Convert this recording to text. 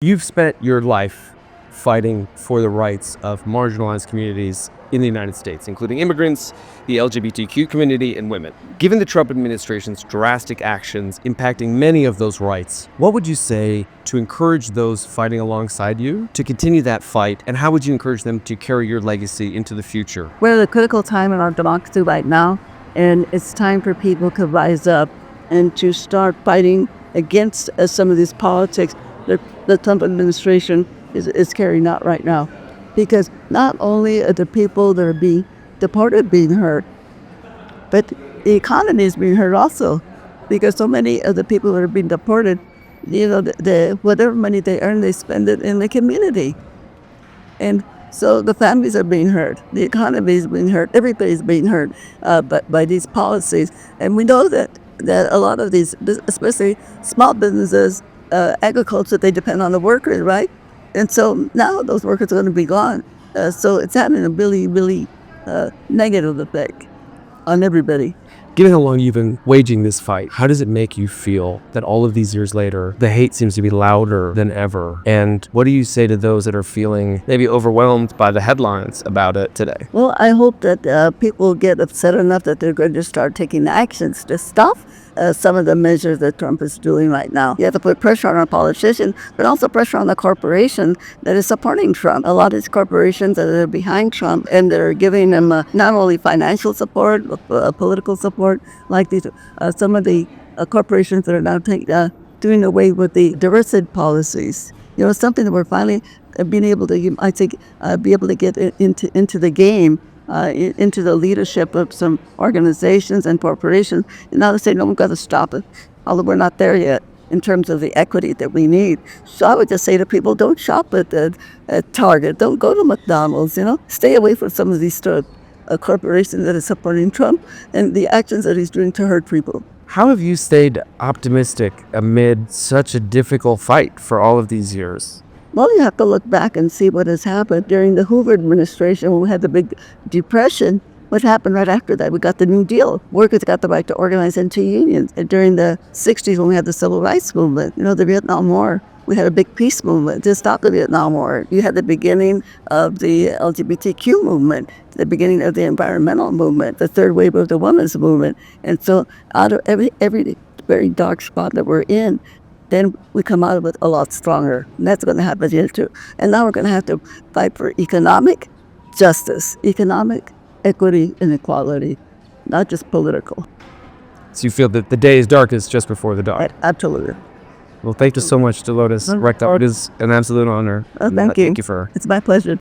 You've spent your life fighting for the rights of marginalized communities in the United States, including immigrants, the LGBTQ community, and women. Given the Trump administration's drastic actions impacting many of those rights, what would you say to encourage those fighting alongside you to continue that fight, and how would you encourage them to carry your legacy into the future? We're at a critical time in our democracy right now, and it's time for people to rise up and to start fighting against some of these politics that the Trump administration is carrying out right now. Because not only are the people that are being deported being hurt, but the economy is being hurt also. Because so many of the people that are being deported, the whatever money they earn, they spend it in the community. And so the families are being hurt, the economy is being hurt, everybody's being hurt by these policies. And we know that a lot of these, especially small businesses, agriculture, they depend on the workers, right? And so now those workers are going to be gone. So it's having a really, really negative effect on everybody. Given how long you've been waging this fight, how does it make you feel that all of these years later, the hate seems to be louder than ever? And what do you say to those that are feeling maybe overwhelmed by the headlines about it today? Well, I hope that people get upset enough that they're going to start taking actions to stop some of the measures that Trump is doing right now. You have to put pressure on our politicians, but also pressure on the corporation that is supporting Trump. A lot of these corporations that are behind Trump, and they're giving him not only financial support, political support, like these some of the corporations that are now doing away with the diversity policies. You know, something that we're finally being able to, I think, be able to get into the game. Into the leadership of some organizations and corporations. And now they say, no, we've got to stop it, although we're not there yet in terms of the equity that we need. So I would just say to people, don't shop at Target, don't go to McDonald's, stay away from some of these corporations that are supporting Trump and the actions that he's doing to hurt people. How have you stayed optimistic amid such a difficult fight for all of these years? Well, you have to look back and see what has happened. During the Hoover administration, when we had the big depression, what happened right after that? We got the New Deal. Workers got the right to organize into unions. And during the 60s, when we had the Civil Rights Movement, the Vietnam War, we had a big peace movement to stop the Vietnam War. You had the beginning of the LGBTQ movement, the beginning of the environmental movement, the third wave of the women's movement. And so out of every very dark spot that we're in, then we come out of it a lot stronger. And that's going to happen here too. And now we're going to have to fight for economic justice, economic equity and equality, not just political. So you feel that the day is darkest just before the dawn? Absolutely. Well, thank you so much, Dolores Huerta. It is an absolute honor. Thank you. Thank you for... It's my pleasure.